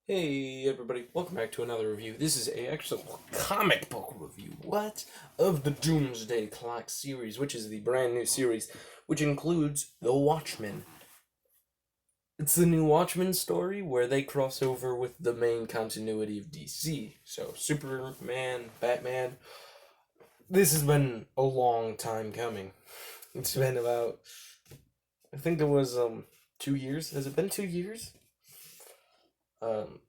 Hey everybody, welcome back to another review. This is a actual comic book review. What? Of the Doomsday Clock series, which is the brand new series, which includes The Watchmen. It's the new Watchmen story where they cross over with the main continuity of DC. So Superman, Batman. This has been a long time coming. It's been about, I think it was 2 years. Has it been 2 years? Um,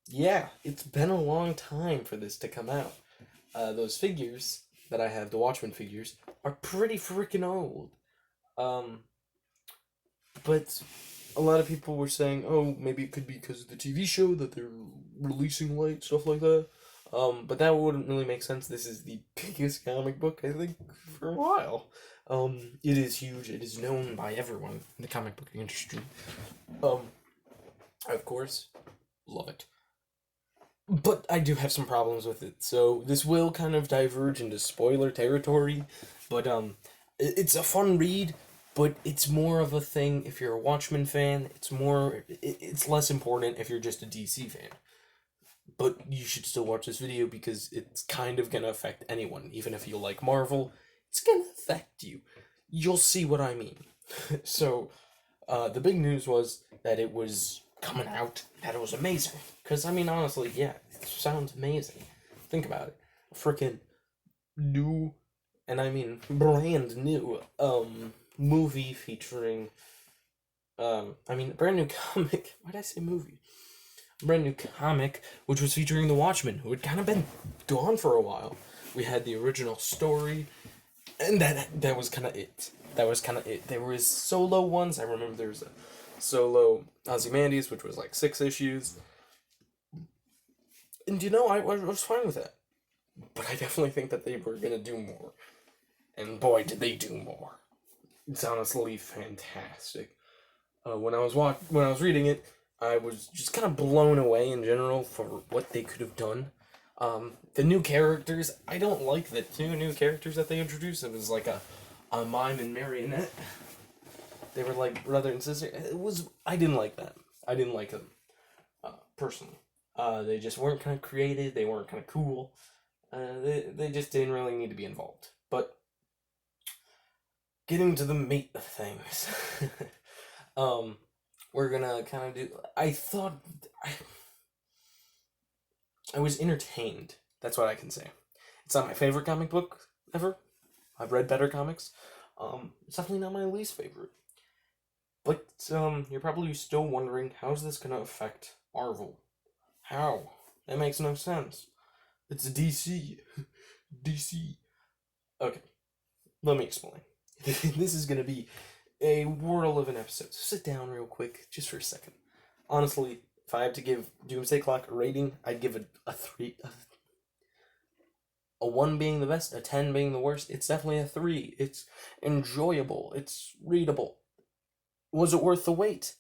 yeah, it's been a long time for this to come out. Those figures that I have, the Watchmen figures, are pretty freaking old. Um, but a lot of people were saying, oh, maybe it could be because of the TV show that they're releasing late, stuff like that. But that wouldn't really make sense. This is the biggest comic book, I think, for a while. It is huge. It is known by everyone in the comic book industry. Of course, love it. But I do have some problems with it, so this will kind of diverge into spoiler territory. But it's a fun read, but it's more of a thing if you're a Watchmen fan. It's less important if you're just a DC fan. But you should still watch this video because it's kind of gonna affect anyone, even if you like Marvel. It's gonna affect you. You'll see what I mean. So, the big news was that it was coming out, that it was amazing. Because, I mean, honestly, yeah, it sounds amazing. Think about it. A freaking new, and I mean brand new, movie featuring, brand new comic. Why did I say movie? Brand new comic, which was featuring the Watchmen, who had kind of been gone for a while. We had the original story, and that was kind of it. That was kind of it. There was solo ones. I remember there was a solo Ozymandias, which was like 6 issues. And I was fine with that. But I definitely think that they were gonna do more. And boy, did they do more. It's honestly fantastic. When I was reading it, I was just kind of blown away in general for what they could have done. The new characters, I don't like the 2 new characters that they introduced. It was like a mime and marionette. They were like brother and sister. I didn't like that. I didn't like them, personally. They just weren't kind of creative. They weren't kind of cool. They just didn't really need to be involved. But getting to the meat of things, we're gonna kind of do. I was entertained. That's what I can say. It's not my favorite comic book ever. I've read better comics. It's definitely not my least favorite. But you're probably still wondering, how's this gonna affect Marvel? How? That makes no sense. It's DC. DC. Okay, let me explain. This is gonna be a whirl of an episode. So sit down real quick, just for a second. Honestly, if I had to give Doomsday Clock a rating, I'd give it a 3. A 1 being the best, a 10 being the worst. It's definitely a 3. It's enjoyable. It's readable. Was it worth the wait?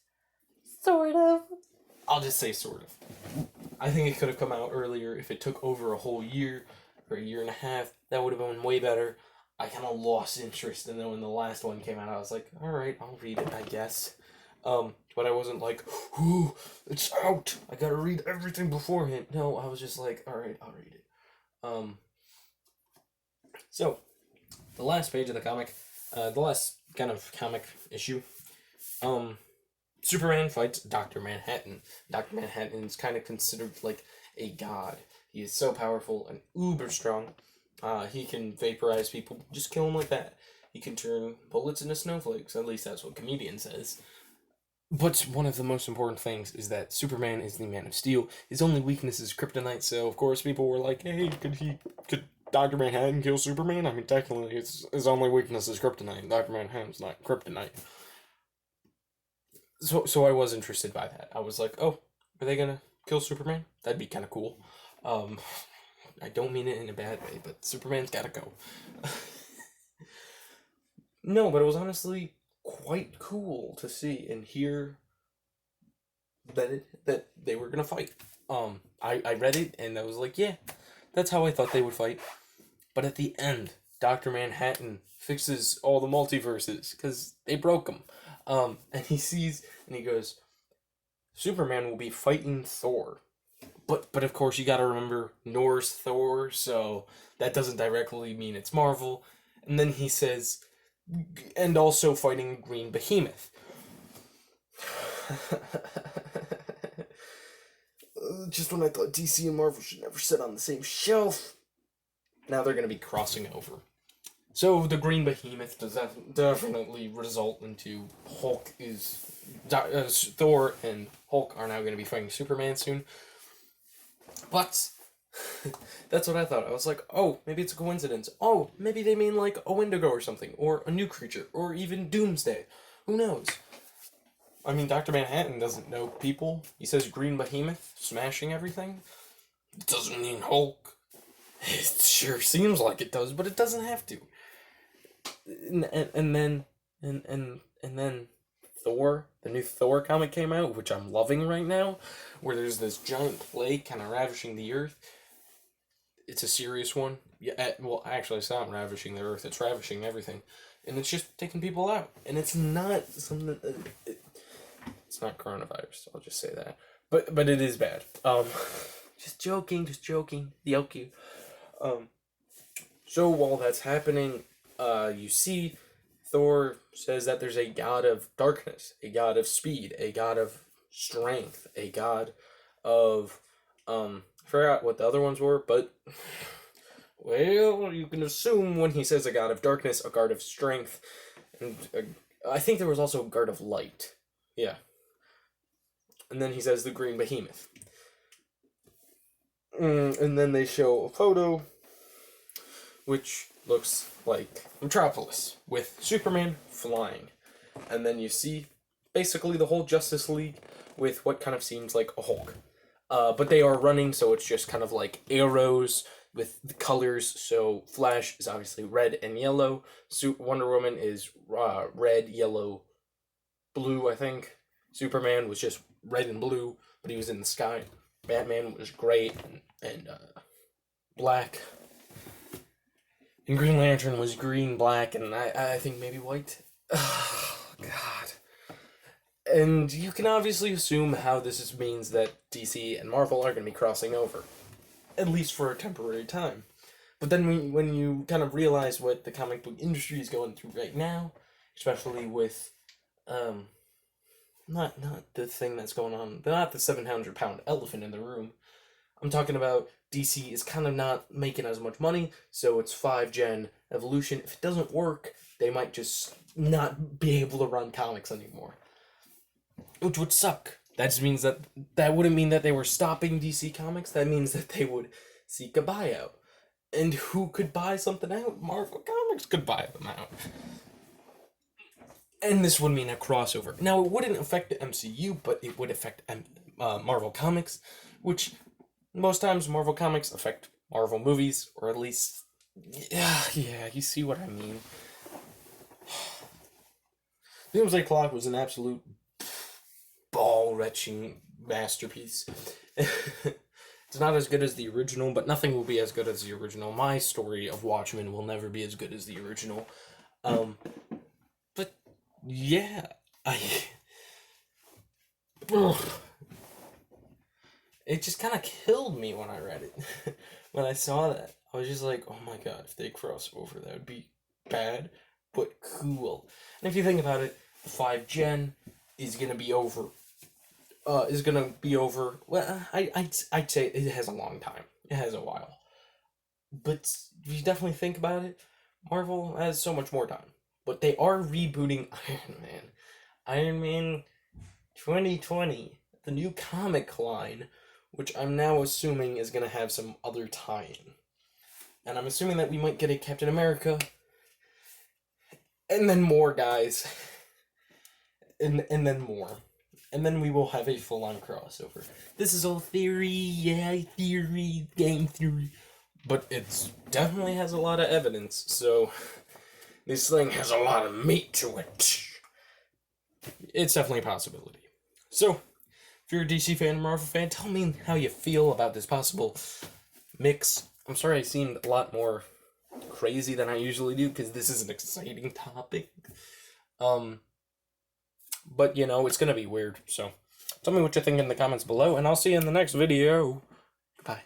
Sort of. I'll just say sort of. I think it could have come out earlier if it took over a whole year or a year and a half. That would have been way better. I kind of lost interest, and then when the last one came out, I was like, alright, I'll read it, I guess. But I wasn't like, ooh, it's out! I gotta read everything beforehand. No, I was just like, alright, I'll read it. So, the last page of the comic, the last kind of comic issue, Superman fights Dr. Manhattan. Dr. Manhattan is kind of considered like a god. He is so powerful and uber strong. He can vaporize people, just kill them like that. He can turn bullets into snowflakes, at least that's what Comedian says. But one of the most important things is that Superman is the Man of Steel. His only weakness is kryptonite, so of course people were like, hey, could Dr. Manhattan kill Superman? I mean, technically, his only weakness is kryptonite. Dr. Manhattan's not kryptonite. So I was interested by that. I was like, oh, are they gonna kill Superman? That'd be kind of cool. I don't mean it in a bad way, but Superman's gotta go. No, but it was honestly quite cool to see and hear that they were gonna fight. I read it and I was like, yeah, that's how I thought they would fight. But at the end, Dr. Manhattan fixes all the multiverses because they broke them. And he sees and he goes, Superman will be fighting Thor. But of course, you gotta remember Norse Thor, so that doesn't directly mean it's Marvel. And then he says, and also fighting Green Behemoth. Just when I thought DC and Marvel should never sit on the same shelf, now they're gonna be crossing over. So the Green Behemoth does definitely result into Thor and Hulk are now going to be fighting Superman soon. But that's what I thought. I was like, oh, maybe it's a coincidence. Oh, maybe they mean like a Wendigo or something, or a new creature, or even Doomsday. Who knows? I mean, Dr. Manhattan doesn't know people. He says Green Behemoth smashing everything. It doesn't mean Hulk. It sure seems like it does, but it doesn't have to. And then Thor, the new Thor comic came out, which I'm loving right now, where there's this giant plague kind of ravaging the earth. It's a serious one. Yeah, well, actually, it's not ravaging the earth; it's ravaging everything, and it's just taking people out. And it's not something. It's not coronavirus. I'll just say that. But it is bad. Just joking. The LQ. So while that's happening, you see Thor says that there's a god of darkness, a god of speed, a god of strength, a god of, I forgot what the other ones were, but, well, you can assume when he says a god of darkness, a god of strength, and I think there was also a god of light. Yeah. And then he says the Green Behemoth. And then they show a photo, which looks like Metropolis, with Superman flying. And then you see basically the whole Justice League with what kind of seems like a Hulk. But they are running, so it's just kind of like arrows with the colors. So Flash is obviously red and yellow. Wonder Woman is red, yellow, blue, I think. Superman was just red and blue, but he was in the sky. Batman was gray and black. And Green Lantern was green, black, and I think maybe white. Oh, God. And you can obviously assume how this means that DC and Marvel are going to be crossing over. At least for a temporary time. But then when you kind of realize what the comic book industry is going through right now, especially with, not the thing that's going on, not the 700-pound elephant in the room. I'm talking about DC is kind of not making as much money, so it's 5-gen evolution. If it doesn't work, they might just not be able to run comics anymore. Which would suck. That just means that wouldn't mean that they were stopping DC Comics. That means that they would seek a buyout. And who could buy something out? Marvel Comics could buy them out. And this would mean a crossover. Now, it wouldn't affect the MCU, but it would affect Marvel Comics, which most times Marvel Comics affect Marvel movies, or at least, yeah, you see what I mean. Doomsday Clock was an absolute ball-retching masterpiece. It's not as good as the original, but nothing will be as good as the original. My story of Watchmen will never be as good as the original. But yeah, it just kind of killed me when I read it. When I saw that, I was just like, oh my god, if they cross over, that would be bad, but cool. And if you think about it, 5-gen is gonna be over. Well, I'd say it has a long time. It has a while. But if you definitely think about it, Marvel has so much more time. But they are rebooting Iron Man. Iron Man 2020, the new comic line, which I'm now assuming is going to have some other tie-in. And I'm assuming that we might get a Captain America. And then more, guys. And then more. And then we will have a full-on crossover. This is all theory, game theory. But it definitely has a lot of evidence, so this thing has a lot of meat to it. It's definitely a possibility. So, if you're a DC fan or Marvel fan, tell me how you feel about this possible mix. I'm sorry I seemed a lot more crazy than I usually do, because this is an exciting topic. But, it's gonna be weird, so tell me what you think in the comments below, and I'll see you in the next video. Bye.